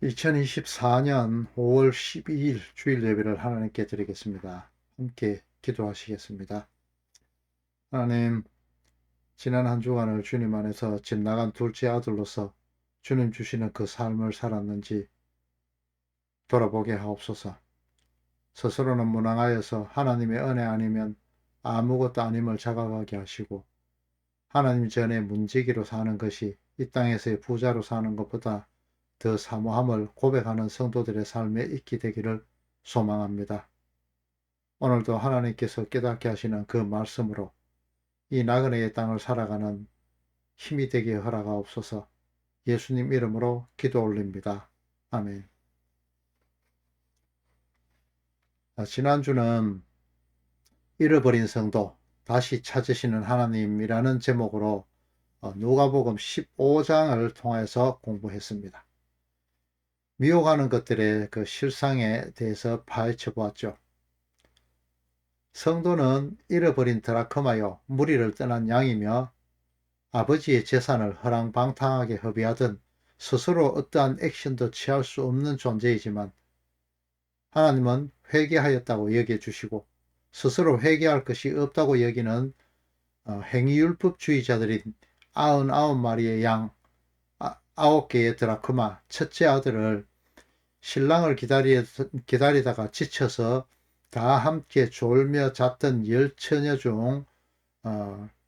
2024년 5월 12일 주일 예배를 하나님께 드리겠습니다. 함께 기도하시겠습니다. 하나님, 지난 한 주간을 주님 안에서 집 나간 둘째 아들로서 주님 주시는 그 삶을 살았는지 돌아보게 하옵소서. 스스로는 무능하여서 하나님의 은혜 아니면 아무것도 아님을 자각하게 하시고, 하나님 전에 문지기로 사는 것이 이 땅에서의 부자로 사는 것보다 더 사모함을 고백하는 성도들의 삶에 있게 되기를 소망합니다. 오늘도 하나님께서 깨닫게 하시는 그 말씀으로 이 나그네의 땅을 살아가는 힘이 되게 허락하옵소서. 예수님 이름으로 기도 올립니다. 아멘. 지난주는 잃어버린 성도 다시 찾으시는 하나님이라는 제목으로 누가복음 15장을 통해서 공부했습니다. 미혹하는 것들의 그 실상에 대해서 파헤쳐 보았죠. 성도는 잃어버린 드라크마요 무리를 떠난 양이며 아버지의 재산을 허랑방탕하게 허비하던 스스로 어떠한 액션도 취할 수 없는 존재이지만 하나님은 회개하였다고 여겨주시고 스스로 회개할 것이 없다고 여기는 행위율법주의자들인 99마리의 양 9개의 드라크마 첫째 아들을 신랑을 기다리다가 지쳐서 다 함께 졸며 잤던 10처녀 중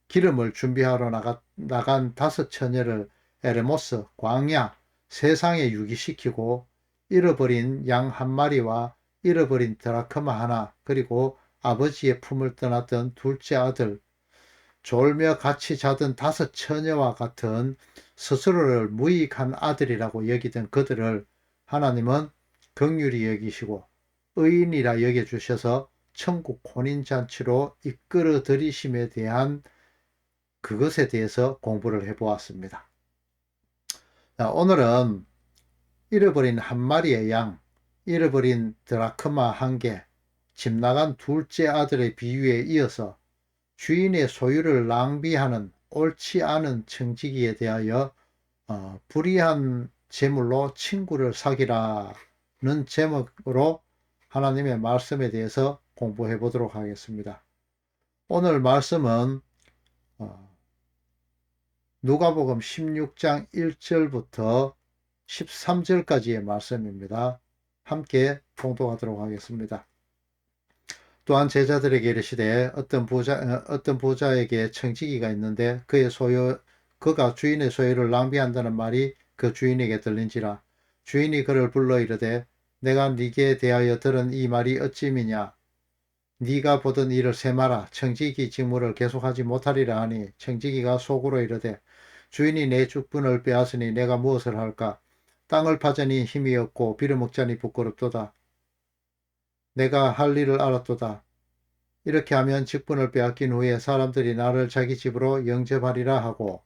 기름을 준비하러 나간 5처녀를 에레모스, 광야, 세상에 유기시키고 잃어버린 양 한 마리와 잃어버린 드라크마 하나 그리고 아버지의 품을 떠났던 둘째 아들 졸며 같이 자던 5처녀와 같은 스스로를 무익한 아들이라고 여기던 그들을 하나님은 긍휼히 여기시고 의인이라 여겨주셔서 천국 혼인잔치로 이끌어 들이심에 대한 그것에 대해서 공부를 해보았습니다. 오늘은 잃어버린 한 마리의 양, 잃어버린 드라크마 한 개, 집 나간 둘째 아들의 비유에 이어서 주인의 소유를 낭비하는 옳지 않은 청지기에 대하여 불의한 재물로 친구를 사귀라는 제목으로 하나님의 말씀에 대해서 공부해 보도록 하겠습니다. 오늘 말씀은 누가복음 16장 1절부터 13절까지의 말씀입니다. 함께 봉독하도록 하겠습니다. 또한 제자들에게 이르시되 어떤 부자에게 청지기가 있는데 그가 주인의 소유를 낭비한다는 말이 그 주인에게 들린지라. 주인이 그를 불러 이르되 내가 네게 대하여 들은 이 말이 어찌미냐. 네가 보던 일을 세마라. 청지기 직무를 계속하지 못하리라 하니 청지기가 속으로 이르되 주인이 내 죽분을 빼앗으니 내가 무엇을 할까. 땅을 파자니 힘이 없고 빌어먹자니 부끄럽도다. 내가 할 일을 알았도다. 이렇게 하면 직분을 빼앗긴 후에 사람들이 나를 자기 집으로 영접하리라 하고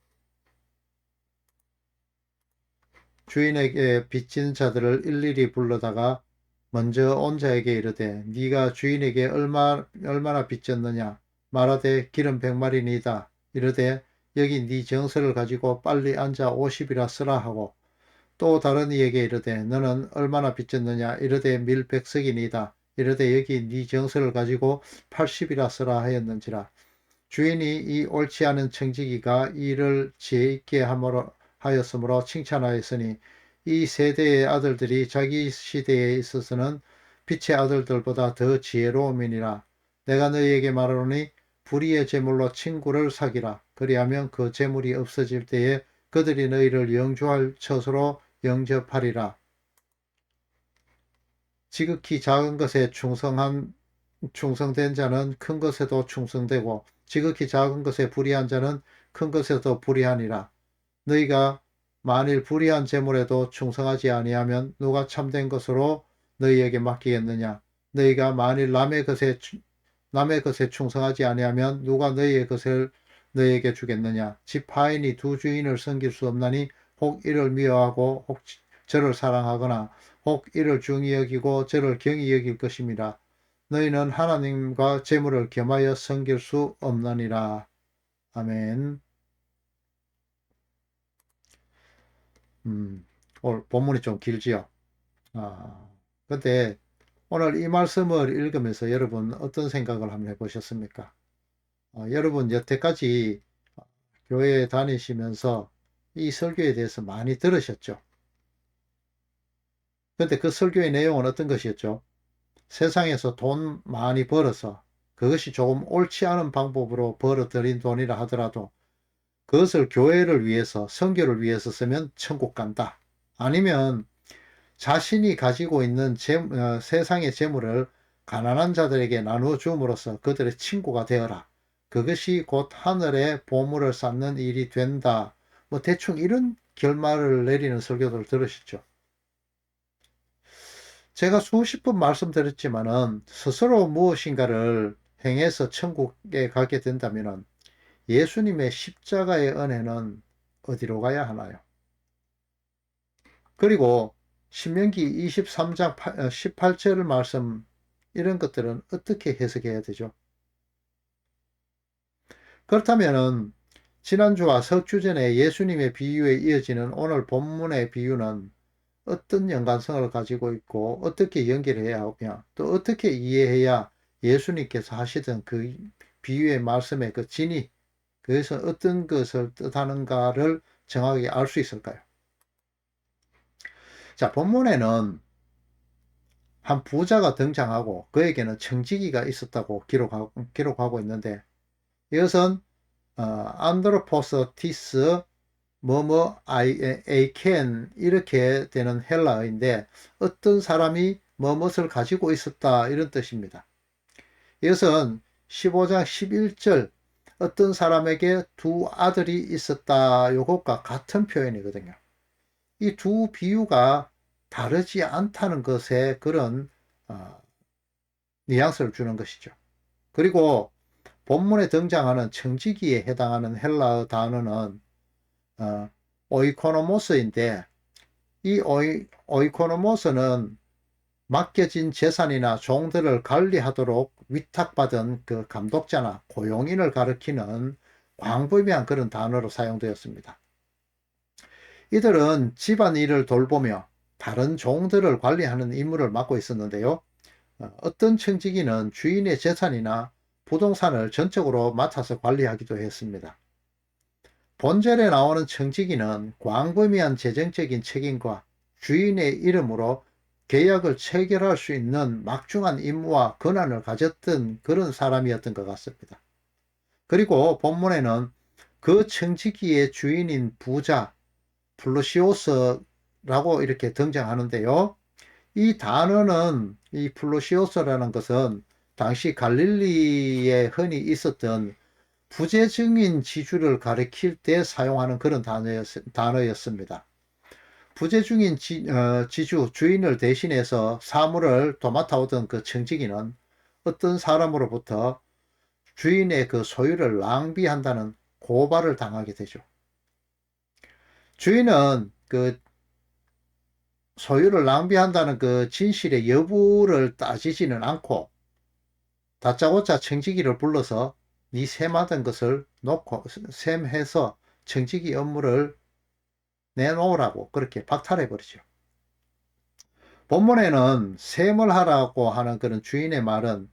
주인에게 빚진 자들을 일일이 불러다가 먼저 온 자에게 이르되 네가 주인에게 얼마나 빚졌느냐. 말하되 기름 100마리니이다. 이르되 여기 네 정서를 가지고 빨리 앉아 50이라 쓰라 하고 또 다른 이에게 이르되 너는 얼마나 빚졌느냐. 이르되 밀 100석이니이다. 이르되 여기 네 정서를 가지고 80이라 쓰라 하였는지라. 주인이 이 옳지 않은 청지기가 일을 지혜 있게 하였으므로 칭찬하였으니 이 세대의 아들들이 자기 시대에 있어서는 빛의 아들들보다 더 지혜로움이니라. 내가 너희에게 말하노니 불의의 제물로 친구를 사귀라. 그리하면 그 제물이 없어질 때에 그들이 너희를 영주할 처소로 영접하리라. 지극히 작은 것에 충성된 자는 큰 것에도 충성되고 지극히 작은 것에 불의한 자는 큰 것에도 불의하니라. 너희가 만일 불의한 재물에도 충성하지 아니하면 누가 참된 것으로 너희에게 맡기겠느냐. 너희가 만일 남의 것에 충성하지 아니하면 누가 너희의 것을 너희에게 주겠느냐. 집 하인이 두 주인을 섬길 수 없나니 혹 이를 미워하고 혹 저를 사랑하거나 혹 이를 중히 여기고 저를 경히 여길 것임이라. 너희는 하나님과 재물을 겸하여 섬길 수 없느니라. 아멘. 오늘 본문이 좀 길지요. 근데 오늘 이 말씀을 읽으면서 여러분 어떤 생각을 한번 해보셨습니까? 여러분 여태까지 교회에 다니시면서 이 설교에 대해서 많이 들으셨죠? 근데 그 설교의 내용은 어떤 것이었죠? 세상에서 돈 많이 벌어서 그것이 조금 옳지 않은 방법으로 벌어들인 돈이라 하더라도 그것을 교회를 위해서, 선교를 위해서 쓰면 천국 간다. 아니면 자신이 가지고 있는 세상의 재물을 가난한 자들에게 나누어 줌으로써 그들의 친구가 되어라. 그것이 곧 하늘의 보물을 쌓는 일이 된다. 뭐 대충 이런 결말을 내리는 설교들을 들으셨죠. 제가 수십 번 말씀드렸지만은 스스로 무엇인가를 행해서 천국에 가게 된다면은 예수님의 십자가의 은혜는 어디로 가야 하나요? 그리고 신명기 23장 18절 말씀 이런 것들은 어떻게 해석해야 되죠? 그렇다면은 지난주와 석주전에 예수님의 비유에 이어지는 오늘 본문의 비유는 어떤 연관성을 가지고 있고 어떻게 연결해야 하며 또 어떻게 이해해야 예수님께서 하시던 그 비유의 말씀의 그 진이 그래서 어떤 것을 뜻하는가를 정확하게 알 수 있을까요? 자, 본문에는 한 부자가 등장하고 그에게는 청지기가 있었다고 기록하고 있는데 이것은 안드로포스티스 뭐뭐 아이켄 이렇게 되는 헬라어인데 어떤 사람이 뭐뭇을 가지고 있었다 이런 뜻입니다. 이것은 15장 11절 어떤 사람에게 두 아들이 있었다 요것과 같은 표현이거든요. 이 두 비유가 다르지 않다는 것에 그런 어, 뉘앙스를 주는 것이죠. 그리고 본문에 등장하는 청지기에 해당하는 헬라어 단어는 어, 오이코노모스인데 이 오이코노모스는 맡겨진 재산이나 종들을 관리하도록 위탁받은 그 감독자나 고용인을 가리키는 광범위한 그런 단어로 사용되었습니다. 이들은 집안일을 돌보며 다른 종들을 관리하는 임무를 맡고 있었는데요. 어떤 청지기는 주인의 재산이나 부동산을 전적으로 맡아서 관리하기도 했습니다. 본절에 나오는 청지기는 광범위한 재정적인 책임과 주인의 이름으로 계약을 체결할 수 있는 막중한 임무와 권한을 가졌던 그런 사람이었던 것 같습니다. 그리고 본문에는 그 청지기의 주인인 부자 플루시오스라고 이렇게 등장하는데요. 이 단어는 이 플루시오스라는 것은 당시 갈릴리에 흔히 있었던 부재중인 지주를 가리킬 때 사용하는 그런 단어였습니다. 부재중인 지주, 주인을 대신해서 사물을 도맡아오던 그 청지기는 어떤 사람으로부터 주인의 그 소유를 낭비한다는 고발을 당하게 되죠. 주인은 그 소유를 낭비한다는 그 진실의 여부를 따지지는 않고 다짜고짜 청지기를 불러서 네 셈하던 것을 놓고 셈해서 청지기 업무를 내놓으라고 그렇게 박탈해 버리죠. 본문에는 셈을 하라고 하는 그런 주인의 말은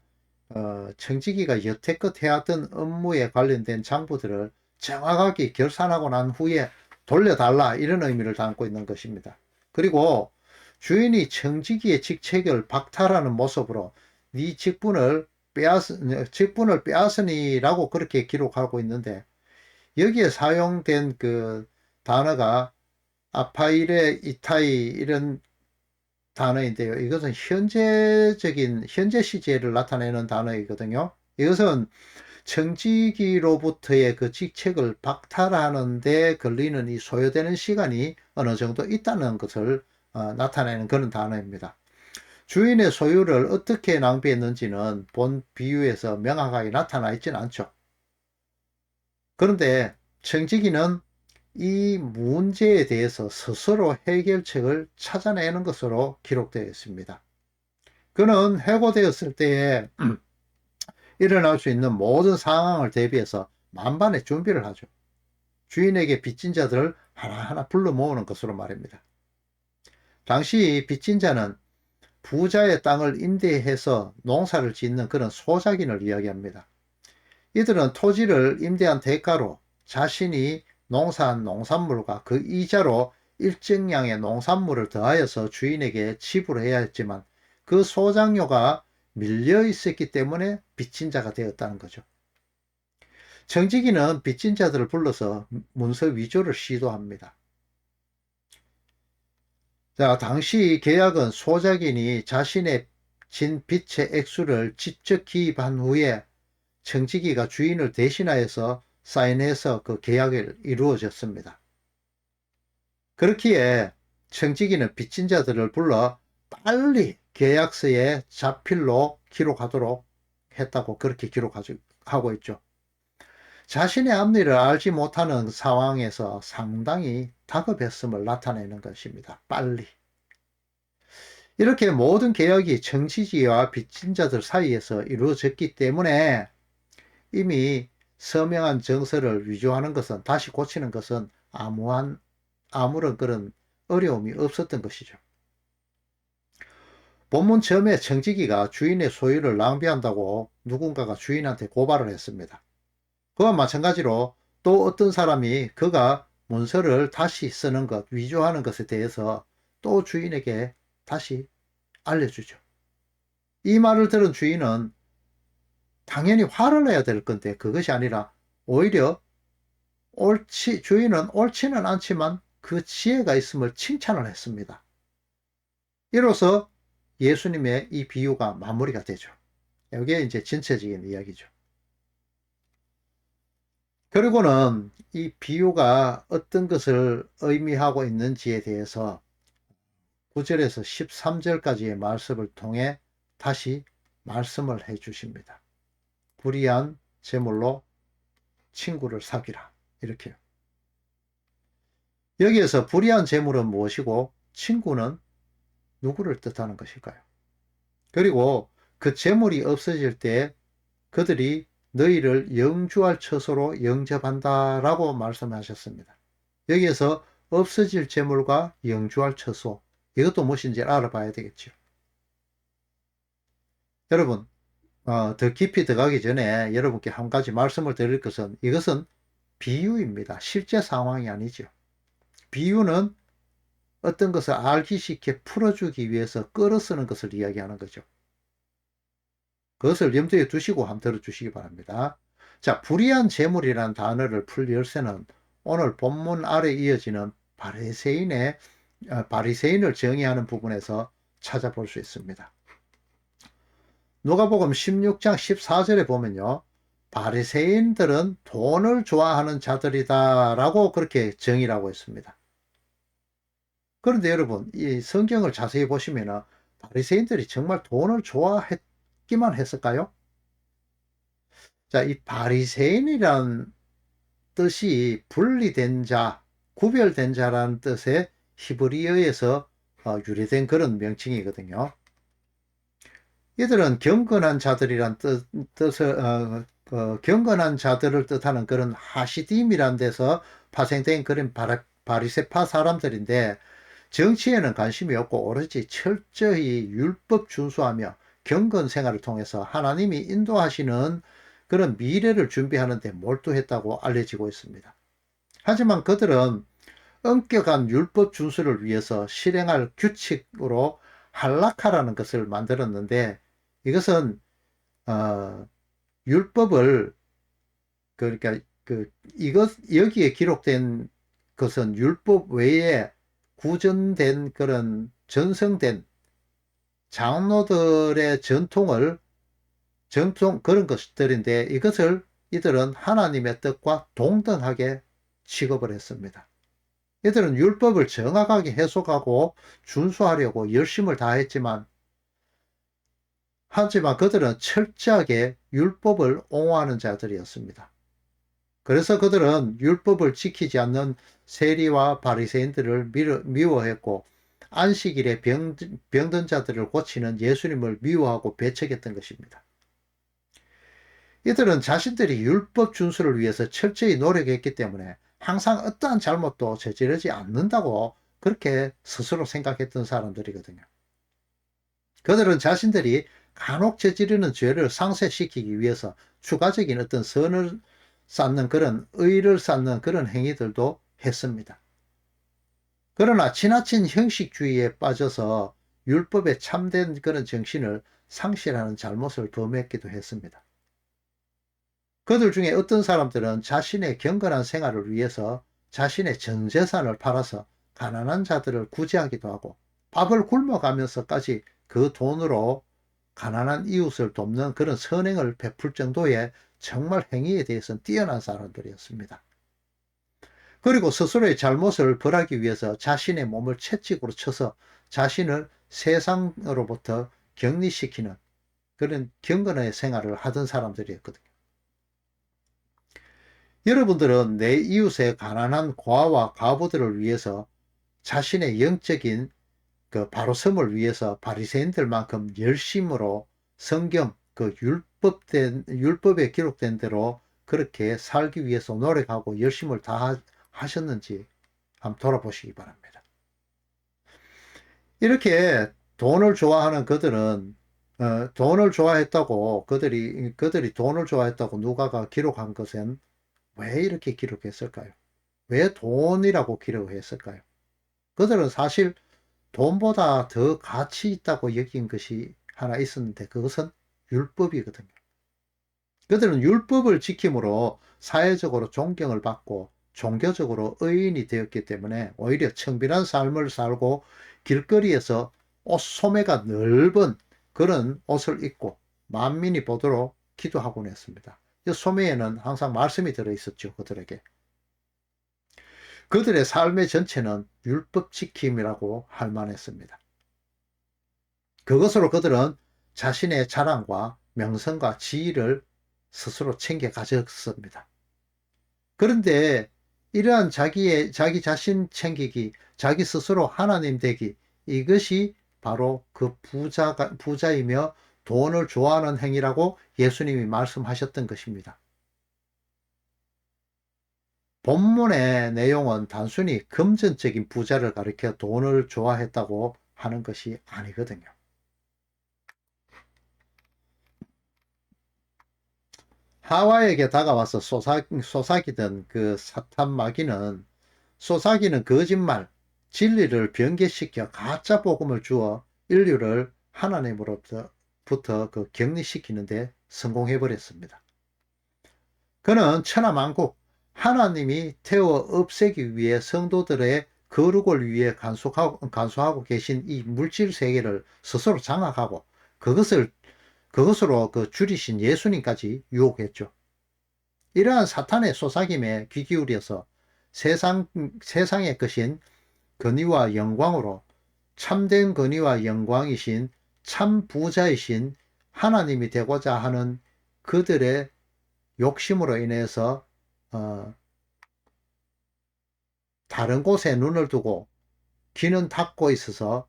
청지기가 여태껏 해왔던 업무에 관련된 장부들을 정확하게 결산하고 난 후에 돌려달라 이런 의미를 담고 있는 것입니다. 그리고 주인이 청지기의 직책을 박탈하는 모습으로 네 직분을 빼앗으니라고 그렇게 기록하고 있는데 여기에 사용된 그 단어가 아파일의 이타이 이런 단어인데요. 이것은 현재 시제를 나타내는 단어이거든요. 이것은 청지기로부터의 그 직책을 박탈하는 데 걸리는 이 소요되는 시간이 어느 정도 있다는 것을 나타내는 그런 단어입니다. 주인의 소유를 어떻게 낭비했는지는 본 비유에서 명확하게 나타나 있지는 않죠. 그런데 청지기는 이 문제에 대해서 스스로 해결책을 찾아내는 것으로 기록되어 있습니다. 그는 해고되었을 때에 일어날 수 있는 모든 상황을 대비해서 만반의 준비를 하죠. 주인에게 빚진 자들을 하나하나 불러 모으는 것으로 말입니다. 당시 빚진 자는 부자의 땅을 임대해서 농사를 짓는 그런 소작인을 이야기합니다. 이들은 토지를 임대한 대가로 자신이 농사한 농산물과 그 이자로 일정량의 농산물을 더하여서 주인에게 지불해야 했지만 그 소장료가 밀려 있었기 때문에 빚진 자가 되었다는 거죠. 청지기는 빚진 자들을 불러서 문서 위조를 시도합니다. 자, 당시 계약은 소작인이 자신의 진 빚의 액수를 직접 기입한 후에 청지기가 주인을 대신하여서 사인해서 그 계약을 이루어졌습니다. 그렇기에 청지기는 빚진 자들을 불러 빨리 계약서에 자필로 기록하도록 했다고 그렇게 기록하고 있죠. 자신의 앞니를 알지 못하는 상황에서 상당히 다급했음을 나타내는 것입니다. 빨리. 이렇게 모든 계약이 청지기와 빚진 자들 사이에서 이루어졌기 때문에 이미 서명한 정서를 위조하는 것은, 다시 고치는 것은 아무런 그런 어려움이 없었던 것이죠. 본문 처음에 청지기가 주인의 소유를 낭비한다고 누군가가 주인한테 고발을 했습니다. 그와 마찬가지로 또 어떤 사람이 그가 문서를 다시 쓰는 것, 위조하는 것에 대해서 또 주인에게 다시 알려주죠. 이 말을 들은 주인은 당연히 화를 내야 될 건데 그것이 아니라 오히려 주인은 옳지는 않지만 그 지혜가 있음을 칭찬을 했습니다. 이로써 예수님의 이 비유가 마무리가 되죠. 이게 이제 전체적인 이야기죠. 그리고는 이 비유가 어떤 것을 의미하고 있는지에 대해서 9절에서 13절까지의 말씀을 통해 다시 말씀을 해 주십니다. 불의한 재물로 친구를 사귀라. 이렇게요. 여기에서 불의한 재물은 무엇이고 친구는 누구를 뜻하는 것일까요? 그리고 그 재물이 없어질 때 그들이 너희를 영주할 처소로 영접한다라고 말씀하셨습니다. 여기에서 없어질 재물과 영주할 처소, 이것도 무엇인지 알아봐야 되겠죠. 여러분, 더 깊이 들어가기 전에 여러분께 한 가지 말씀을 드릴 것은, 이것은 비유입니다. 실제 상황이 아니죠. 비유는 어떤 것을 알기 쉽게 풀어주기 위해서 끌어쓰는 것을 이야기하는 거죠. 그것을 염두에 두시고 한번 들어주시기 바랍니다. 자, 불의한 재물이라는 단어를 풀 열쇠는 오늘 본문 아래 이어지는 바리새인을 정의하는 부분에서 찾아볼 수 있습니다. 누가복음 16장 14절에 보면요, 바리새인들은 돈을 좋아하는 자들이다라고 그렇게 정의를 하고 있습니다. 그런데 여러분, 이 성경을 자세히 보시면 바리새인들이 정말 돈을 좋아했기만 했을까요? 자, 이 바리새인이란 뜻이 분리된 자, 구별된 자라는 뜻의 히브리어에서 유래된 그런 명칭이거든요. 이들은 경건한 자들이란 뜻을 경건한 자들을 뜻하는 그런 하시딤이란 데서 파생된 그런 바리새파 사람들인데, 정치에는 관심이 없고 오로지 철저히 율법 준수하며 경건 생활을 통해서 하나님이 인도하시는 그런 미래를 준비하는 데 몰두했다고 알려지고 있습니다. 하지만 그들은 엄격한 율법 준수를 위해서 실행할 규칙으로 할라카라는 것을 만들었는데, 이것은 율법을, 그러니까 여기에 기록된 것은 율법 외에 구전된 그런 전성된 장로들의 전통 그런 것들인데, 이것을 이들은 하나님의 뜻과 동등하게 취급을 했습니다. 이들은 율법을 정확하게 해석하고 준수하려고 열심을 다했지만, 하지만 그들은 철저하게 율법을 옹호하는 자들이었습니다. 그래서 그들은 율법을 지키지 않는 세리와 바리새인들을 미워했고, 안식일에 병든 자들을 고치는 예수님을 미워하고 배척했던 것입니다. 이들은 자신들이 율법 준수를 위해서 철저히 노력했기 때문에 항상 어떠한 잘못도 저지르지 않는다고 그렇게 스스로 생각했던 사람들이거든요. 그들은 자신들이 간혹 저지르는 죄를 상쇄시키기 위해서 추가적인 어떤 선을 쌓는 그런 의를 쌓는 그런 행위들도 했습니다. 그러나 지나친 형식주의에 빠져서 율법에 참된 그런 정신을 상실하는 잘못을 범했기도 했습니다. 그들 중에 어떤 사람들은 자신의 경건한 생활을 위해서 자신의 전 재산을 팔아서 가난한 자들을 구제하기도 하고 밥을 굶어가면서까지 그 돈으로 가난한 이웃을 돕는 그런 선행을 베풀 정도의 정말 행위에 대해서는 뛰어난 사람들이었습니다. 그리고 스스로의 잘못을 벌하기 위해서 자신의 몸을 채찍으로 쳐서 자신을 세상으로부터 격리시키는 그런 경건의 생활을 하던 사람들이었거든요. 여러분들은 내 이웃의 가난한 고아와 과부들을 위해서 자신의 영적인 그 바로섬을 위해서 바리새인들만큼 열심으로 성경 그 율법에 기록된 대로 그렇게 살기 위해서 노력하고 열심을 다 하셨는지 한번 돌아보시기 바랍니다. 이렇게 돈을 좋아하는 그들은 돈을 좋아했다고 그들이 돈을 좋아했다고 누가가 기록한 것은 왜 이렇게 기록했을까요? 왜 돈이라고 기록했을까요? 그들은 사실 돈보다 더 가치 있다고 여긴 것이 하나 있었는데 그것은 율법이거든요. 그들은 율법을 지킴으로 사회적으로 존경을 받고 종교적으로 의인이 되었기 때문에 오히려 청빈한 삶을 살고 길거리에서 옷 소매가 넓은 그런 옷을 입고 만민이 보도록 기도하곤 했습니다. 이 소매에는 항상 말씀이 들어있었죠. 그들에게. 그들의 삶의 전체는 율법 지킴이라고 할 만했습니다. 그것으로 그들은 자신의 자랑과 명성과 지위를 스스로 챙겨 가졌습니다. 그런데 이러한 자기 자신 챙기기, 자기 스스로 하나님 되기, 이것이 바로 그 부자이며 돈을 좋아하는 행위라고 예수님이 말씀하셨던 것입니다. 본문의 내용은 단순히 금전적인 부자를 가리켜 돈을 좋아했다고 하는 것이 아니거든요. 하와에게 다가와서 소사기던 그 사탄 마귀는 소사기는 거짓말, 진리를 변개시켜 가짜 복음을 주어 인류를 하나님으로부터 그 격리시키는데 성공해 버렸습니다. 그는 천하만국 하나님이 태워 없애기 위해 성도들의 거룩을 위해 간수하고 계신 이 물질 세계를 스스로 장악하고 그것으로 그 줄이신 예수님까지 유혹했죠. 이러한 사탄의 속삭임에 귀 기울여서 세상의 것인 권위와 영광으로 참된 권위와 영광이신 참 부자이신 하나님이 되고자 하는 그들의 욕심으로 인해서 다른 곳에 눈을 두고 귀는 닫고 있어서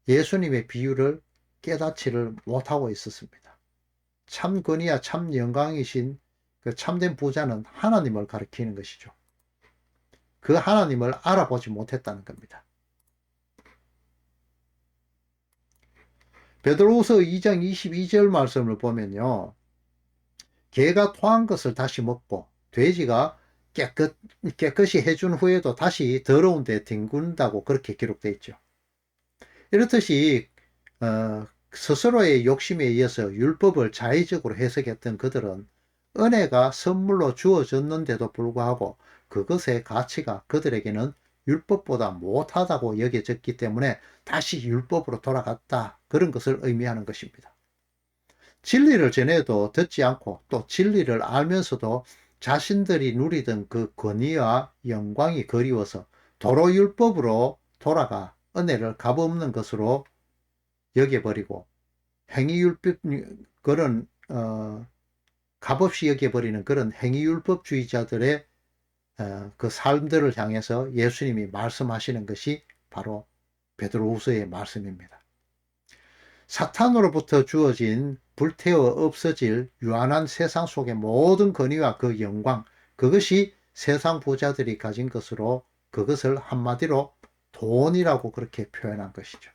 예수님의 비유를 깨닫지를 못하고 있었습니다. 참 권위와 참 영광이신 그 참된 부자는 하나님을 가리키는 것이죠. 그 하나님을 알아보지 못했다는 겁니다. 베드로후서 2장 22절 말씀을 보면요. 개가 토한 것을 다시 먹고 돼지가 깨끗이 해준 후에도 다시 더러운 데 뒹군다고 그렇게 기록되어 있죠. 이렇듯이 스스로의 욕심에 의해서 율법을 자의적으로 해석했던 그들은 은혜가 선물로 주어졌는데도 불구하고 그것의 가치가 그들에게는 율법보다 못하다고 여겨졌기 때문에 다시 율법으로 돌아갔다. 그런 것을 의미하는 것입니다. 진리를 전해도 듣지 않고 또 진리를 알면서도 자신들이 누리던 그 권위와 영광이 그리워서 도로 율법으로 돌아가 은혜를 값없는 것으로 여겨버리고 행위율법 그런 값없이 여겨버리는 그런 행위율법주의자들의 그 삶들을 향해서 예수님이 말씀하시는 것이 바로 베드로후서의 말씀입니다. 사탄으로부터 주어진 불태워 없어질 유한한 세상 속의 모든 권위와 그 영광, 그것이 세상 부자들이 가진 것으로 그것을 한마디로 돈이라고 그렇게 표현한 것이죠.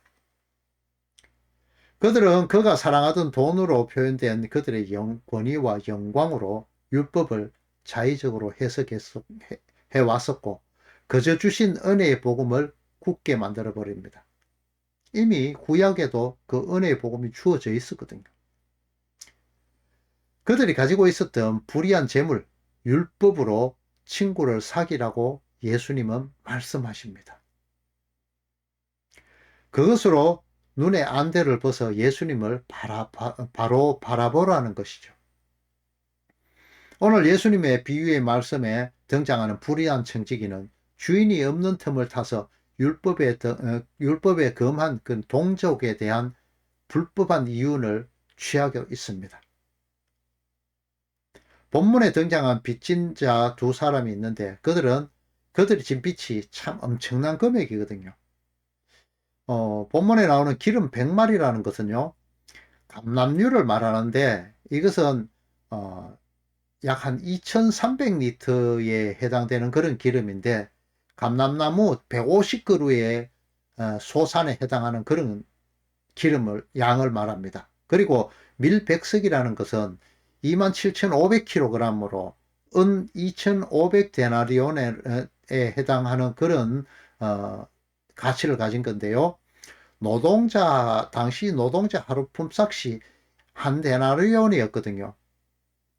그들은 그가 사랑하던 돈으로 표현된 그들의 권위와 영광으로 율법을 자의적으로 해왔었고 그저 주신 은혜의 복음을 굳게 만들어 버립니다. 이미 구약에도 그 은혜의 복음이 주어져 있었거든요. 그들이 가지고 있었던 불의한 재물, 율법으로 친구를 사귀라고 예수님은 말씀하십니다. 그것으로 눈의 안대를 벗어 예수님을 바로 바라보라는 것이죠. 오늘 예수님의 비유의 말씀에 등장하는 불의한 청지기는 주인이 없는 틈을 타서 율법에 금한 그 동족에 대한 불법한 이윤을 취하고 있습니다. 본문에 등장한 빚진 자 두 사람이 있는데 그들이 진 빚이 참 엄청난 금액이거든요. 본문에 나오는 기름 100마리라는 것은요, 감람유를 말하는데 이것은 약 한 2300리터에 해당되는 그런 기름인데 감람나무 150그루의 소산에 해당하는 그런 양을 말합니다. 그리고 밀백석이라는 것은 27,500kg으로 은 2,500데나리온에 해당하는 그런 가치를 가진 건데요. 당시 노동자 하루 품삯이 한 데나리온이었거든요.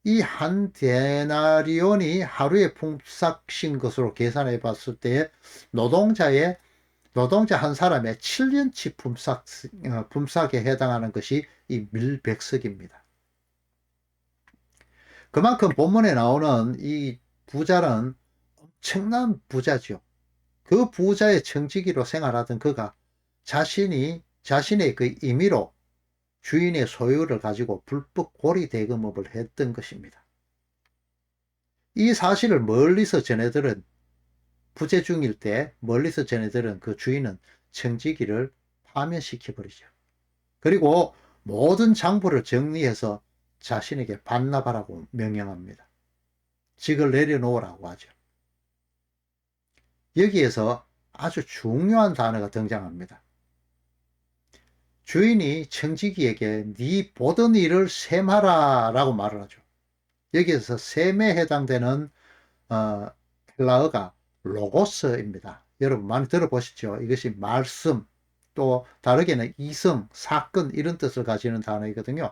이 한 데나리온이 하루에 품삯인 것으로 계산해 봤을 때 노동자 한 사람의 7년치 품삯에 해당하는 것이 이 밀백석입니다. 그만큼 본문에 나오는 이 부자는 엄청난 부자죠. 그 부자의 청지기로 생활하던 그가 자신의 그 임의로 주인의 소유를 가지고 불법 고리 대금업을 했던 것입니다. 이 사실을 부재 중일 때 멀리서 전해들은 그 주인은 청지기를 파면시켜버리죠. 그리고 모든 장부를 정리해서 자신에게 반납하라고 명령합니다. 직을 내려놓으라고 하죠. 여기에서 아주 중요한 단어가 등장합니다. 주인이 청지기에게 네 보던 일을 셈하라 라고 말을 하죠. 여기에서 셈에 해당되는 헬라어가 로고스입니다. 여러분 많이 들어보시죠? 이것이 말씀, 또 다르게는 이성, 사건 이런 뜻을 가지는 단어이거든요.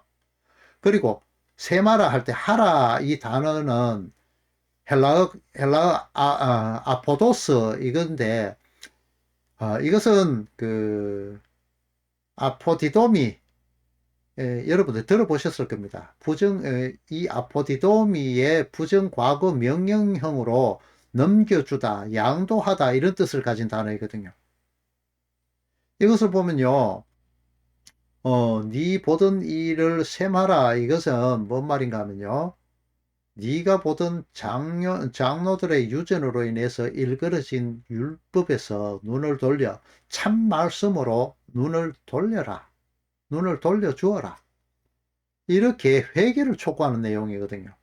그리고 셈하라 할 때 하라 이 단어는 헬라어 아포도스 이건데 이것은 그 아포디도미 여러분들 들어보셨을 겁니다. 이 아포디도미의 부정 과거 명령형으로 넘겨주다, 양도하다 이런 뜻을 가진 단어이거든요. 이것을 보면요, 네 보던 일을 셈하라 이것은 뭔 말인가 하면요, 네가 보던 장로들의 유전으로 인해서 일그러진 율법에서 눈을 돌려 참 말씀으로 눈을 돌려라. 눈을 돌려주어라. 이렇게 회개를 촉구하는 내용이거든요.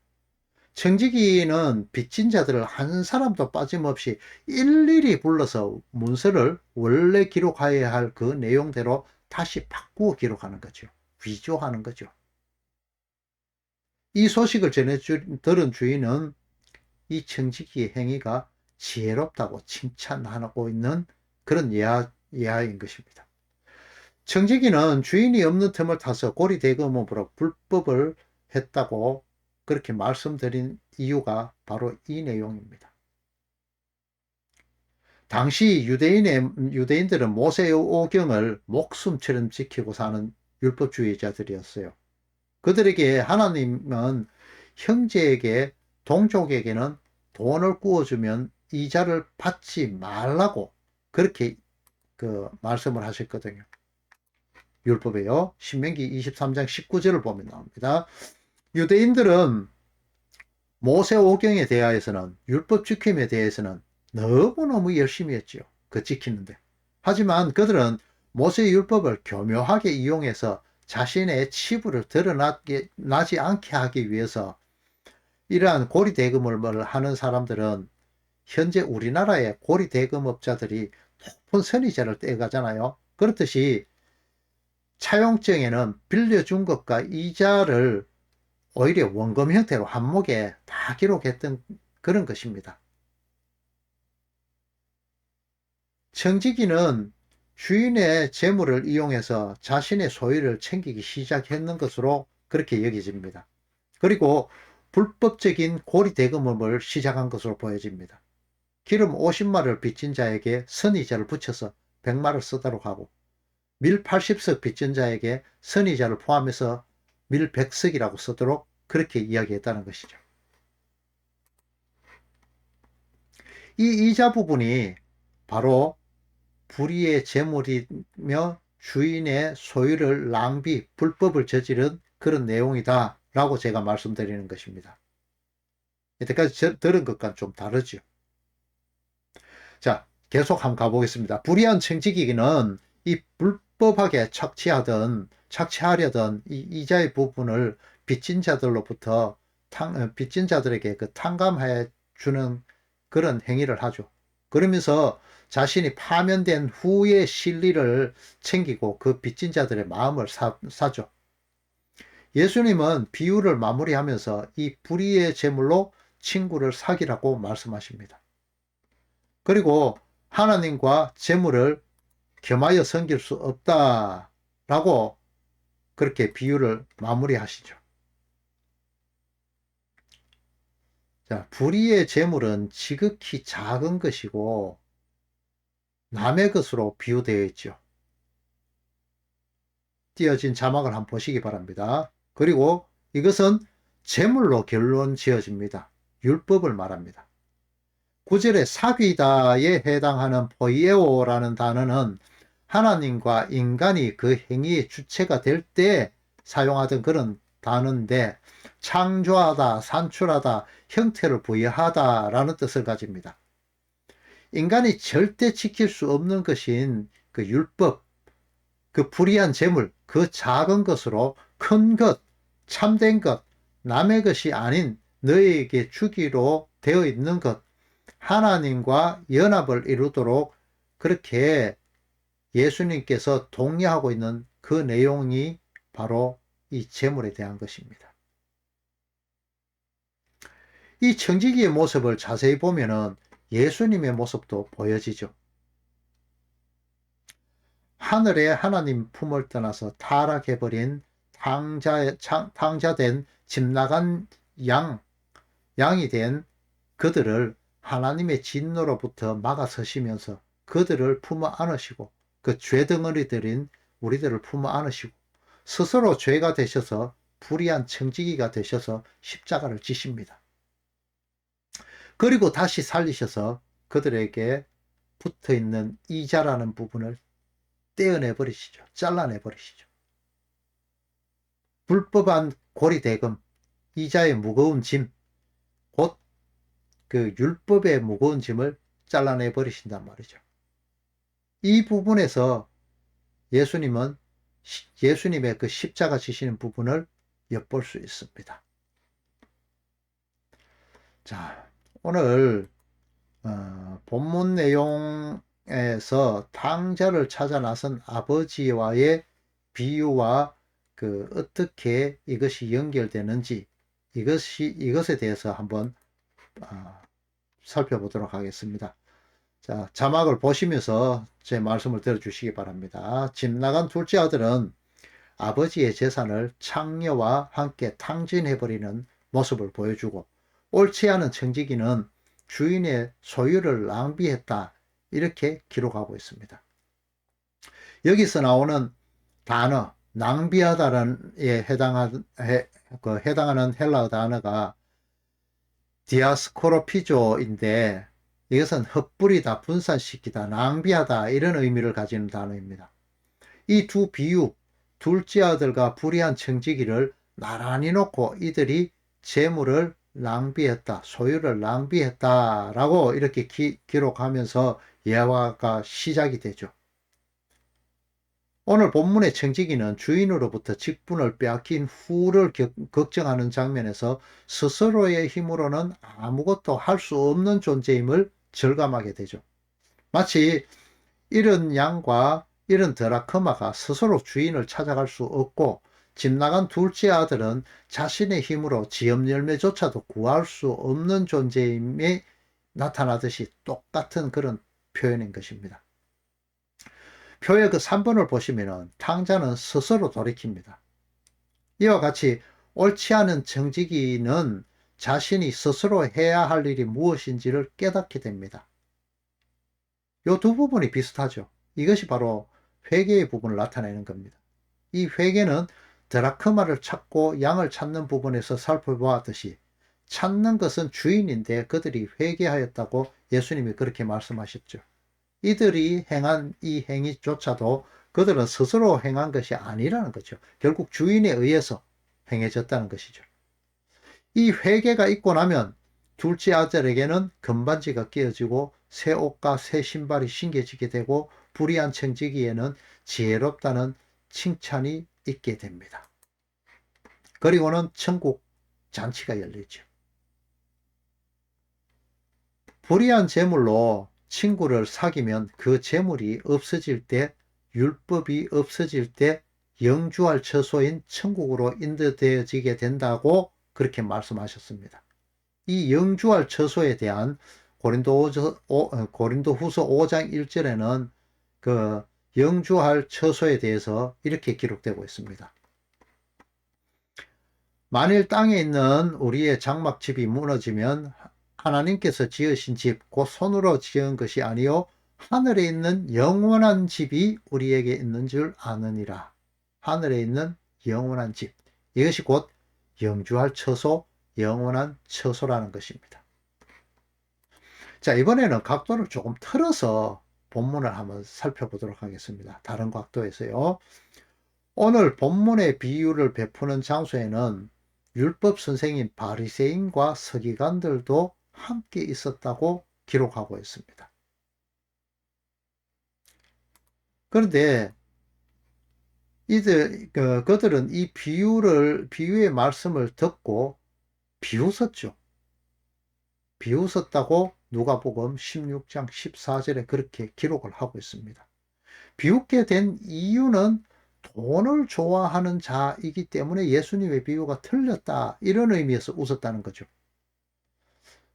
청지기는 빚진 자들을 한 사람도 빠짐없이 일일이 불러서 문서를 원래 기록해야 할 그 내용대로 다시 바꾸어 기록하는 거죠. 위조하는 거죠. 이 소식을 들은 주인은 이 청지기의 행위가 지혜롭다고 칭찬하고 있는 그런 예화인 것입니다. 청지기는 주인이 없는 틈을 타서 고리대금업으로 불법을 했다고 그렇게 말씀드린 이유가 바로 이 내용입니다. 당시 유대인들은 모세의 오경을 목숨처럼 지키고 사는 율법주의자들이었어요. 그들에게 하나님은 형제에게 동족에게는 돈을 구워주면 이자를 받지 말라고 그렇게 말씀을 하셨거든요. 율법에요. 신명기 23장 19절을 보면 나옵니다. 유대인들은 모세오경에 대하여서는 율법 지킴에 대해서는 너무너무 열심히 했죠. 그 지키는데. 하지만 그들은 모세의 율법을 교묘하게 이용해서 자신의 치부를 드러나지 않게 하기 위해서 이러한 고리대금을 하는 사람들은 현재 우리나라의 고리대금업자들이 높은 선의자를 떼가잖아요. 그렇듯이 차용증에는 빌려준 것과 이자를 오히려 원금 형태로 한목에 다 기록했던 그런 것입니다. 청지기는 주인의 재물을 이용해서 자신의 소유를 챙기기 시작했는 것으로 그렇게 여겨집니다. 그리고 불법적인 고리대금을 시작한 것으로 보여집니다. 기름 50마를 빚진 자에게 선의자를 붙여서 100마를 쓰도록 하고 밀 80석 빚진 자에게 선의자를 포함해서 밀 100석이라고 쓰도록 그렇게 이야기했다는 것이죠. 이 이자 부분이 바로 불의의 재물이며 주인의 소유를 낭비, 불법을 저지른 그런 내용이다 라고 제가 말씀드리는 것입니다. 이때까지 들은 것과는 좀 다르죠. 자, 계속 한번 가보겠습니다. 불의한 청지기는 이 불법하게 착취하려던 이 이자의 부분을 빚진 자들로부터 빚진 자들에게 그 탕감해 주는 그런 행위를 하죠. 그러면서 자신이 파면된 후의 실리를 챙기고 그 빚진 자들의 마음을 사죠. 예수님은 비유를 마무리하면서 이 불의의 재물로 친구를 사귀라고 말씀하십니다. 그리고 하나님과 재물을 겸하여 섬길 수 없다라고 그렇게 비유를 마무리하시죠. 자, 불의의 재물은 지극히 작은 것이고 남의 것으로 비유되어 있죠. 띄어진 자막을 한번 보시기 바랍니다. 그리고 이것은 재물로 결론 지어집니다. 율법을 말합니다. 9절의 사귀다에 해당하는 포이에오라는 단어는 하나님과 인간이 그 행위의 주체가 될 때 사용하던 그런 단어인데 창조하다, 산출하다, 형태를 부여하다 라는 뜻을 가집니다. 인간이 절대 지킬 수 없는 것인 그 율법, 그 불의한 재물, 그 작은 것으로 큰 것, 참된 것, 남의 것이 아닌 너에게 주기로 되어 있는 것, 하나님과 연합을 이루도록 그렇게 예수님께서 독려하고 있는 그 내용이 바로 이 재물에 대한 것입니다. 이 청지기의 모습을 자세히 보면은 예수님의 모습도 보여지죠. 하늘에 하나님 품을 떠나서 타락해버린 탕자된 집 나간 양이 된 그들을 하나님의 진노로부터 막아서시면서 그들을 품어 안으시고 그 죄덩어리들인 우리들을 품어 안으시고 스스로 죄가 되셔서 불의한 청지기가 되셔서 십자가를 지십니다. 그리고 다시 살리셔서 그들에게 붙어있는 이자라는 부분을 떼어내 버리시죠. 잘라내 버리시죠. 불법한 고리대금, 이자의 무거운 짐, 곧 그 율법의 무거운 짐을 잘라내 버리신단 말이죠. 이 부분에서 예수님은 예수님의 그 십자가 지시는 부분을 엿볼 수 있습니다. 자, 오늘 본문 내용에서 탕자를 찾아 나선 아버지와의 비유와 그 어떻게 이것이 연결되는지 이것에 대해서 한번 살펴보도록 하겠습니다. 자, 자막을 보시면서 제 말씀을 들어주시기 바랍니다. 집 나간 둘째 아들은 아버지의 재산을 창녀와 함께 탕진해버리는 모습을 보여주고 옳지 않은 청지기는 주인의 소유를 낭비했다 이렇게 기록하고 있습니다. 여기서 나오는 단어 낭비하다에 해당하는 헬라어 단어가 디아스코로피조인데 이것은 헛부리다, 분산시키다, 낭비하다 이런 의미를 가지는 단어입니다. 이 두 비유, 둘째 아들과 불의한 청지기를 나란히 놓고 이들이 재물을 낭비했다, 소유를 낭비했다 라고 이렇게 기록하면서 예화가 시작이 되죠. 오늘 본문의 청지기는 주인으로부터 직분을 빼앗긴 후를 걱정하는 장면에서 스스로의 힘으로는 아무것도 할 수 없는 존재임을 절감하게 되죠. 마치 이런 양과 이런 드라크마가 스스로 주인을 찾아갈 수 없고 집 나간 둘째 아들은 자신의 힘으로 지업 열매조차도 구할 수 없는 존재임이 나타나듯이 똑같은 그런 표현인 것입니다. 표의 그 3번을 보시면 탕자는 스스로 돌이킵니다. 이와 같이 옳지 않은 정직이는 자신이 스스로 해야 할 일이 무엇인지를 깨닫게 됩니다. 이 두 부분이 비슷하죠. 이것이 바로 회개의 부분을 나타내는 겁니다. 이 회개는 드라크마를 찾고 양을 찾는 부분에서 살펴보았듯이 찾는 것은 주인인데 그들이 회개하였다고 예수님이 그렇게 말씀하셨죠. 이들이 행한 이 행위조차도 그들은 스스로 행한 것이 아니라는 거죠. 결국 주인에 의해서 행해졌다는 것이죠. 이 회개가 있고 나면 둘째 아들에게는 금반지가 끼어지고 새 옷과 새 신발이 신겨지게 되고 불의한 청지기에는 지혜롭다는 칭찬이 있게 됩니다. 그리고는 천국 잔치가 열리죠. 불의한 재물로 친구를 사귀면 그 재물이 없어질 때, 율법이 없어질 때 영주할 처소인 천국으로 인도되어지게 된다고 그렇게 말씀하셨습니다. 이 영주할 처소에 대한 고린도후서 5장 1절에는 그 영주할 처소에 대해서 이렇게 기록되고 있습니다. 만일 땅에 있는 우리의 장막집이 무너지면 하나님께서 지으신 집, 곧 손으로 지은 것이 아니요 하늘에 있는 영원한 집이 우리에게 있는 줄 아느니라. 하늘에 있는 영원한 집, 이것이 곧 영주할 처소, 영원한 처소라는 것입니다. 자, 이번에는 각도를 조금 틀어서 본문을 한번 살펴보도록 하겠습니다. 다른 각도에서요. 오늘 본문의 비유를 베푸는 장소에는 율법 선생인 바리새인과 서기관들도 함께 있었다고 기록하고 있습니다. 그런데 그들은 이 비유의 말씀을 듣고 비웃었죠. 비웃었다고 누가복음 16장 14절에 그렇게 기록을 하고 있습니다. 비웃게 된 이유는 돈을 좋아하는 자이기 때문에 예수님의 비유가 틀렸다, 이런 의미에서 웃었다는 거죠.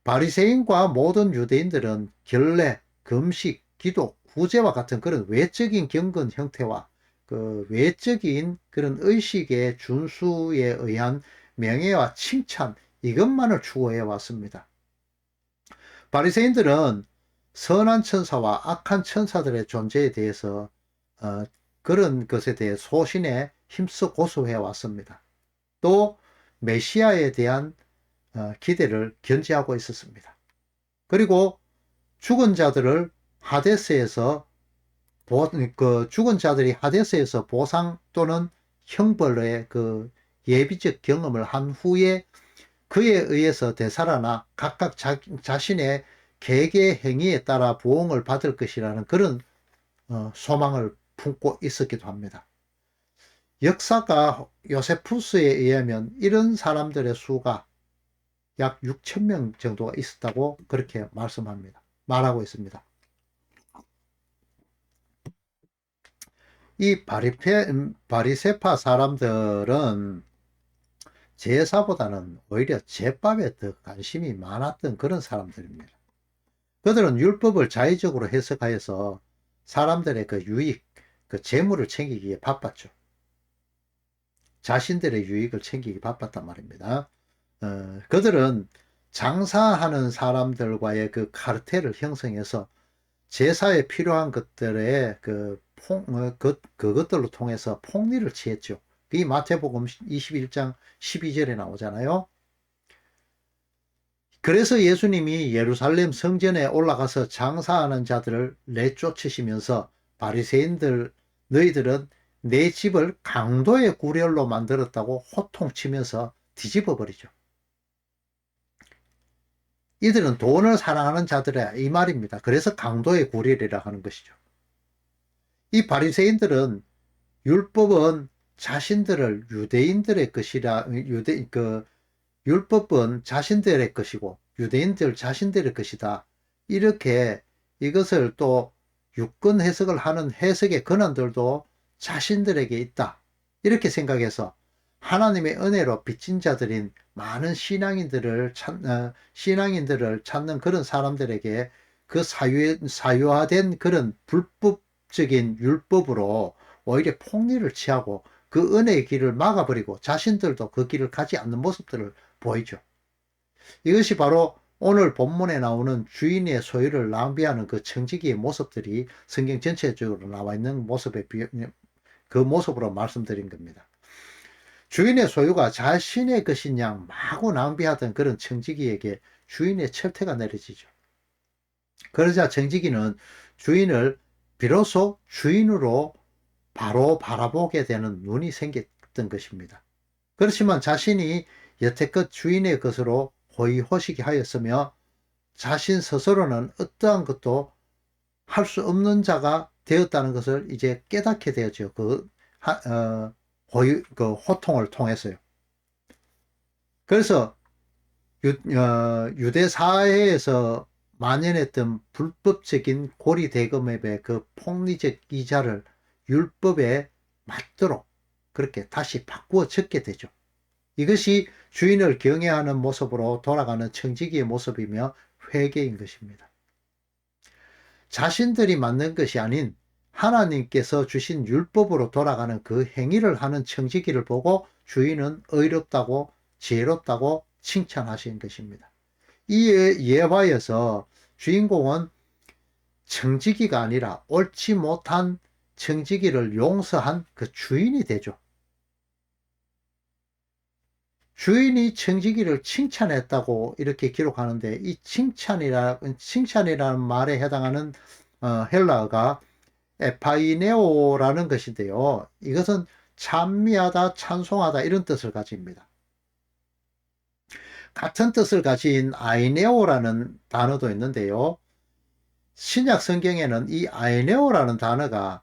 바리새인과 모든 유대인들은 결례, 금식, 기도, 구제와 같은 그런 외적인 경건 형태와 그 외적인 그런 의식의 준수에 의한 명예와 칭찬, 이것만을 추구해 왔습니다. 바리새인들은 선한 천사와 악한 천사들의 존재에 대해서 그런 것에 대해 소신에 힘써 고소해 왔습니다. 또 메시아에 대한 기대를 견지하고 있었습니다. 그리고 죽은 자들을 하데스에서 죽은 자들이 하데스에서 보상 또는 형벌의 그 예비적 경험을 한 후에 그에 의해서 되살아나 각각 자신의 계계 행위에 따라 보응을 받을 것이라는 그런 소망을 품고 있었기도 합니다. 역사가 요세푸스에 의하면 이런 사람들의 수가 약 6천 명 정도가 있었다고 그렇게 말하고 있습니다. 이 바리세파 사람들은 제사보다는 오히려 제밥에 더 관심이 많았던 그런 사람들입니다. 그들은 율법을 자의적으로 해석하여서 사람들의 그 유익, 그 재물을 챙기기에 바빴죠. 자신들의 유익을 챙기기 바빴단 말입니다. 그들은 장사하는 사람들과의 그 카르텔을 형성해서 제사에 필요한 것들의 그것들로 통해서 폭리를 취했죠. 이 마태복음 21장 12절에 나오잖아요. 그래서 예수님이 예루살렘 성전에 올라가서 장사하는 자들을 내쫓으시면서 바리새인들, 너희들은 내 집을 강도의 구렬로 만들었다고 호통치면서 뒤집어 버리죠. 이들은 돈을 사랑하는 자들이야, 이 말입니다. 그래서 강도의 구렬이라 하는 것이죠. 이 바리새인들은 율법은 자신들을 유대인들의 것이라 율법은 자신들의 것이고 유대인들 자신들의 것이다, 이렇게 이것을 또 유권 해석을 하는 해석의 권한들도 자신들에게 있다. 이렇게 생각해서 하나님의 은혜로 빚진 자들인 많은 신앙인들을 찾는 그런 사람들에게 그 사유화된 그런 불법적인 율법으로 오히려 폭리를 취하고 그 은혜의 길을 막아버리고 자신들도 그 길을 가지 않는 모습들을 보이죠. 이것이 바로 오늘 본문에 나오는 주인의 소유를 낭비하는 그 청지기의 모습들이 성경 전체적으로 나와 있는 그 모습으로 말씀드린 겁니다. 주인의 소유가 자신의 것인 양 마구 낭비하던 그런 청지기에게 주인의 철퇴가 내려지죠. 그러자 청지기는 주인을 비로소 주인으로 바로 바라보게 되는 눈이 생겼던 것입니다. 그렇지만 자신이 여태껏 주인의 것으로 호의호식이 하였으며 자신 스스로는 어떠한 것도 할 수 없는 자가 되었다는 것을 이제 깨닫게 되었죠. 그 호통을 통해서요. 그래서 유대 사회에서 만연했던 불법적인 고리대금앱의 그 폭리적 이자를 율법에 맞도록 그렇게 다시 바꾸어 적게 되죠. 이것이 주인을 경외하는 모습으로 돌아가는 청지기의 모습이며 회개인 것입니다. 자신들이 만든 것이 아닌 하나님께서 주신 율법으로 돌아가는 그 행위를 하는 청지기를 보고 주인은 의롭다고 지혜롭다고 칭찬하신 것입니다. 이에 예화에서 주인공은 청지기가 아니라 옳지 못한 청지기를 용서한 그 주인이 되죠. 주인이 청지기를 칭찬했다고 이렇게 기록하는데 이 칭찬이라는 말에 해당하는 헬라어가 에파이네오라는 것인데요. 이것은 찬미하다, 찬송하다 이런 뜻을 가집니다. 같은 뜻을 가진 아이네오라는 단어도 있는데요. 신약 성경에는 이 아이네오라는 단어가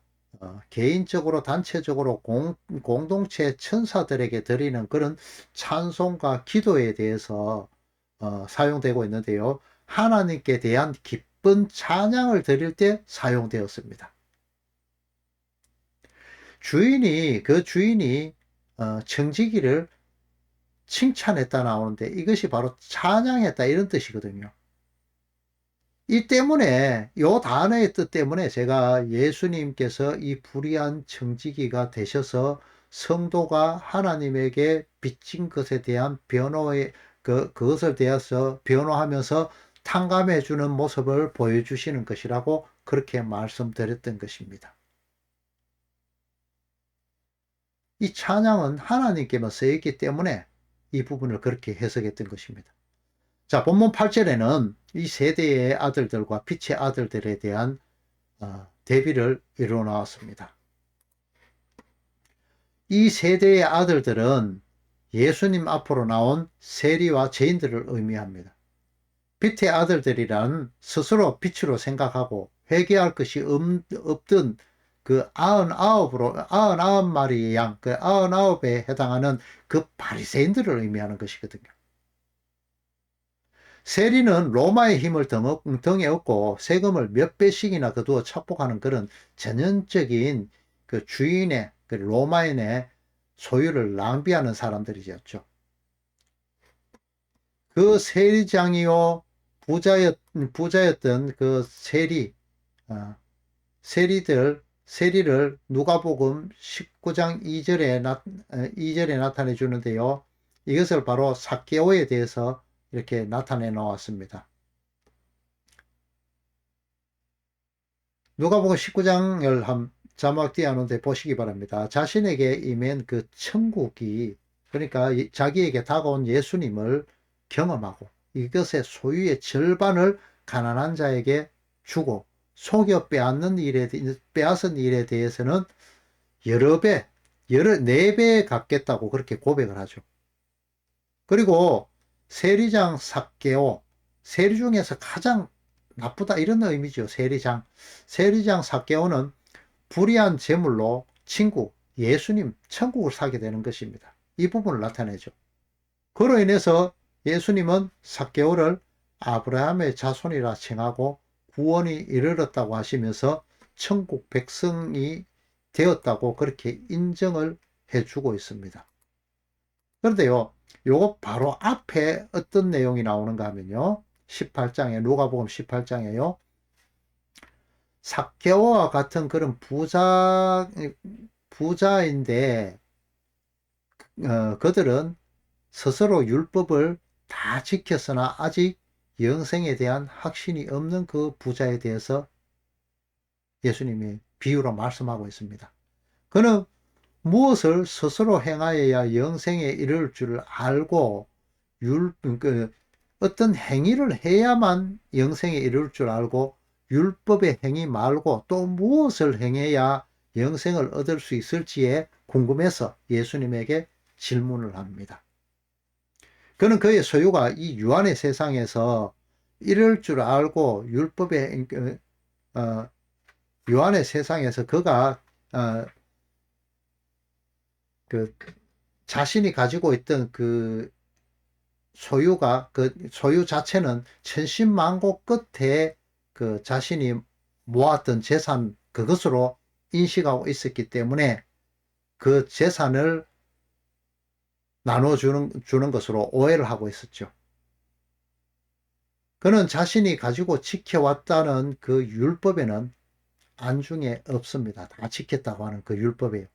개인적으로 단체적으로 공동체 천사들에게 드리는 그런 찬송과 기도에 대해서 사용되고 있는데요. 하나님께 대한 기쁜 찬양을 드릴 때 사용되었습니다. 그 주인이 청지기를 칭찬했다 나오는데 이것이 바로 찬양했다 이런 뜻이거든요. 이 때문에 이 단어의 뜻 때문에 제가 예수님께서 이 불의한 청지기가 되셔서 성도가 하나님에게 빚진 것에 대한 그것을 대해서 변호하면서 탕감해 주는 모습을 보여주시는 것이라고 그렇게 말씀드렸던 것입니다. 이 찬양은 하나님께만 쓰였기 때문에 이 부분을 그렇게 해석했던 것입니다. 자, 본문 8절에는 이 세대의 아들들과 빛의 아들들에 대한 대비를 이루어 나왔습니다. 이 세대의 아들들은 예수님 앞으로 나온 세리와 죄인들을 의미합니다. 빛의 아들들이란 스스로 빛으로 생각하고 회개할 것이 없던 그 99마리의 양, 그 99에 해당하는 그 바리새인들을 의미하는 것이거든요. 세리는 로마의 힘을 등에 업고 세금을 몇 배씩이나 거두어 착복하는 그런 전형적인 그 주인의, 그 로마인의 소유를 낭비하는 사람들이었죠. 그 세리장이요, 부자였던 그 세리를 누가복음 19장 2절에 나타내 주는데요. 이것을 바로 삭개오에 대해서 이렇게 나타내 놓았습니다. 누가복음 19장을 자막 띄워놓은데 보시기 바랍니다. 자신에게 임한 그 천국이 그러니까 자기에게 다가온 예수님을 경험하고 이것의 소유의 절반을 가난한 자에게 주고 속여 빼앗은 일에 대해서는 네 배에 갚겠다고 그렇게 고백을 하죠. 그리고 세리장 삭개오, 세리 중에서 가장 나쁘다 이런 의미죠. 세리장 삭개오는 불의한 재물로 예수님 천국을 사게 되는 것입니다. 이 부분을 나타내죠. 그로 인해서 예수님은 삭개오를 아브라함의 자손이라 칭하고 구원이 이르렀다고 하시면서 천국 백성이 되었다고 그렇게 인정을 해주고 있습니다. 그런데요, 요거 바로 앞에 어떤 내용이 나오는가 하면요, 18장에, 누가복음 18장에요, 삭개오와 같은 그런 부자인데, 그들은 스스로 율법을 다 지켰으나 아직 영생에 대한 확신이 없는 그 부자에 대해서 예수님이 비유로 말씀하고 있습니다. 그는 무엇을 스스로 행하여야 영생에 이를 줄 알고 어떤 행위를 해야만 영생에 이를 줄 알고 율법의 행위 말고 또 무엇을 행해야 영생을 얻을 수 있을지에 궁금해서 예수님에게 질문을 합니다. 그는 그의 소유가 이 유한의 세상에서 이럴 줄 알고 유한의 세상에서 그가 그 자신이 가지고 있던 그 소유 자체는 천신만고 끝에 그 자신이 모았던 재산 그것으로 인식하고 있었기 때문에 그 재산을 나눠주는 것으로 오해를 하고 있었죠. 그는 자신이 가지고 지켜왔다는 그 율법에는 안중에 없습니다. 다 지켰다고 하는 그 율법이에요.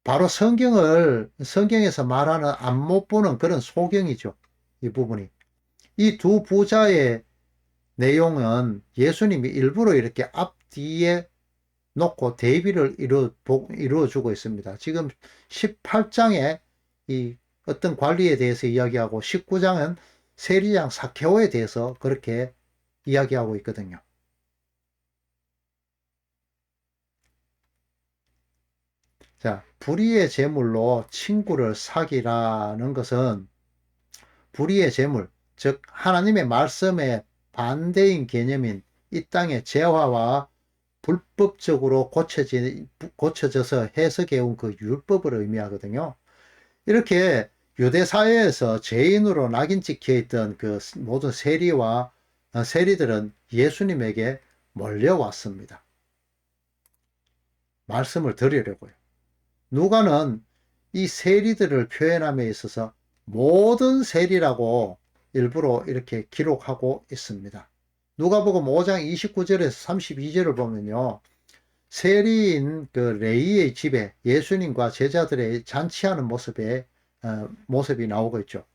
바로 성경에서 말하는 안 못 보는 그런 소경이죠. 이 부분이. 이 두 부자의 내용은 예수님이 일부러 이렇게 앞뒤에 놓고 대비를 이루어주고 있습니다. 지금 18장에 이 어떤 관리에 대해서 이야기하고 19장은 세리장 삭개오에 대해서 그렇게 이야기하고 있거든요. 자, 불의의 제물로 친구를 사기라는 것은 불의의 제물, 즉 하나님의 말씀에 반대인 개념인 이 땅의 재화와 불법적으로 고쳐져서 해석해온 그 율법을 의미하거든요. 이렇게 유대 사회에서 죄인으로 낙인 찍혀 있던 그 모든 세리들은 예수님에게 몰려왔습니다. 말씀을 드리려고요. 누가는 이 세리들을 표현함에 있어서 모든 세리라고 일부러 이렇게 기록하고 있습니다. 누가복음 5장 29절에서 32절을 보면요. 세리인 그 레위의 집에 예수님과 제자들의 잔치하는 모습이 나오고 있죠.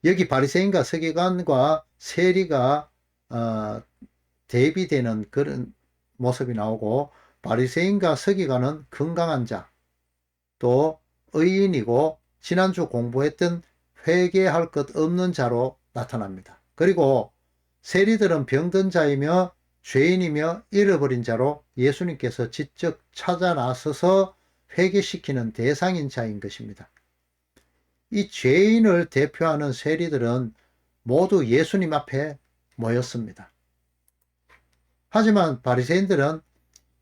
여기 바리새인과 서기관과 세리가 대비되는 그런 모습이 나오고 바리새인과 서기관은 건강한 자, 또 의인이고 지난주 공부했던 회개할 것 없는 자로 나타납니다. 그리고 세리들은 병든 자이며 죄인이며 잃어버린 자로 예수님께서 직접 찾아 나서서 회개시키는 대상인 자인 것입니다. 이 죄인을 대표하는 세리들은 모두 예수님 앞에 모였습니다. 하지만 바리새인들은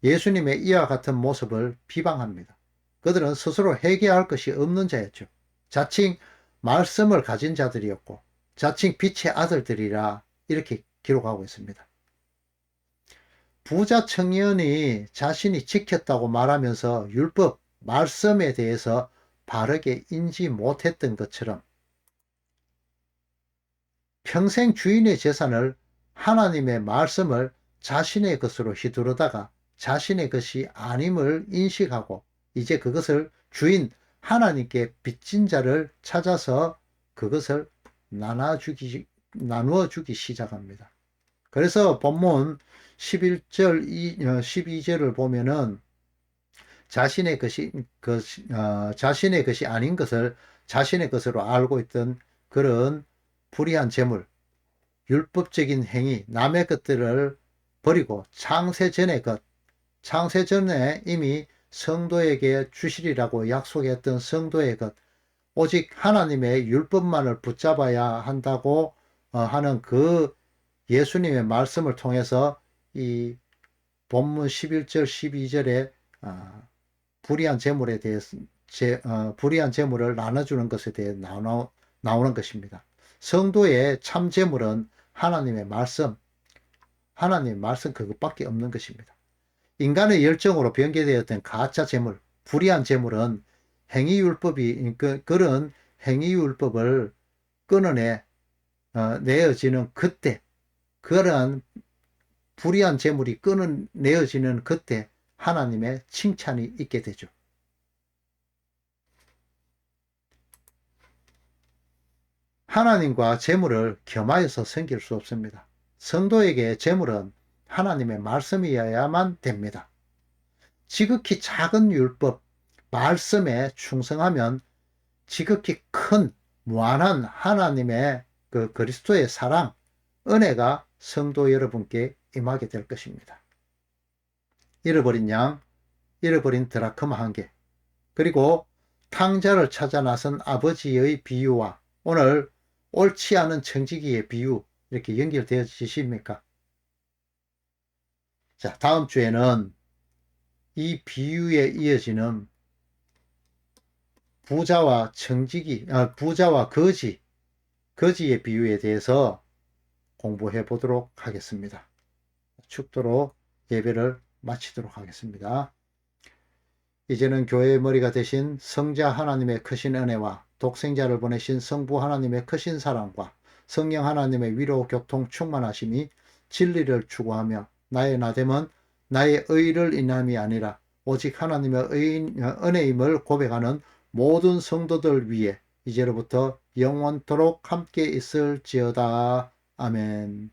예수님의 이와 같은 모습을 비방합니다. 그들은 스스로 회개할 것이 없는 자였죠. 자칭 말씀을 가진 자들이었고 자칭 빛의 아들들이라 이렇게 기록하고 있습니다. 부자 청년이 자신이 지켰다고 말하면서 율법, 말씀에 대해서 바르게 인지 못했던 것처럼 평생 주인의 재산을 하나님의 말씀을 자신의 것으로 휘두르다가 자신의 것이 아님을 인식하고 이제 그것을 주인 하나님께 빚진 자를 찾아서 그것을 나누어 주기 시작합니다. 그래서 본문 11절, 12절을 보면은 자신의 것이 아닌 것을 자신의 것으로 알고 있던 그런 불의한 재물, 율법적인 행위, 남의 것들을 버리고 창세 전에 이미 성도에게 주시리라고 약속했던 성도의 것, 오직 하나님의 율법만을 붙잡아야 한다고 하는 그 예수님의 말씀을 통해서 이 본문 11절, 12절에 불의한 재물에 대해서 불의한 재물을 나눠주는 것에 대해 나오는 것입니다. 성도의 참 재물은 하나님의 말씀, 하나님 말씀 그것밖에 없는 것입니다. 인간의 열정으로 변개되었던 가짜 재물, 불의한 재물은 행위율법이 그런 행위율법을 끊어내 내어지는 그때, 그러한 불의한 재물이 끊어내어지는 그때 하나님의 칭찬이 있게 되죠. 하나님과 재물을 겸하여서 섬길 수 없습니다. 성도에게 재물은 하나님의 말씀이어야만 됩니다. 지극히 작은 율법, 말씀에 충성하면 지극히 큰 무한한 하나님의 그 그리스도의 사랑, 은혜가 성도 여러분께 임하게 될 것입니다. 잃어버린 양, 잃어버린 드라크마 한 개, 그리고 탕자를 찾아 나선 아버지의 비유와 오늘 옳지 않은 청지기의 비유 이렇게 연결되어지십니까? 자, 다음 주에는 이 비유에 이어지는 부자와 부자와 거지의 비유에 대해서 공부해 보도록 하겠습니다. 축도로 예배를 마치도록 하겠습니다. 이제는 교회의 머리가 되신 성자 하나님의 크신 은혜와 독생자를 보내신 성부 하나님의 크신 사랑과 성령 하나님의 위로 교통 충만하심이 진리를 추구하며 나의 나됨은 나의 의를 인함이 아니라 오직 하나님의 은혜임을 고백하는 모든 성도들 위해 이제로부터 영원토록 함께 있을지어다. 아멘.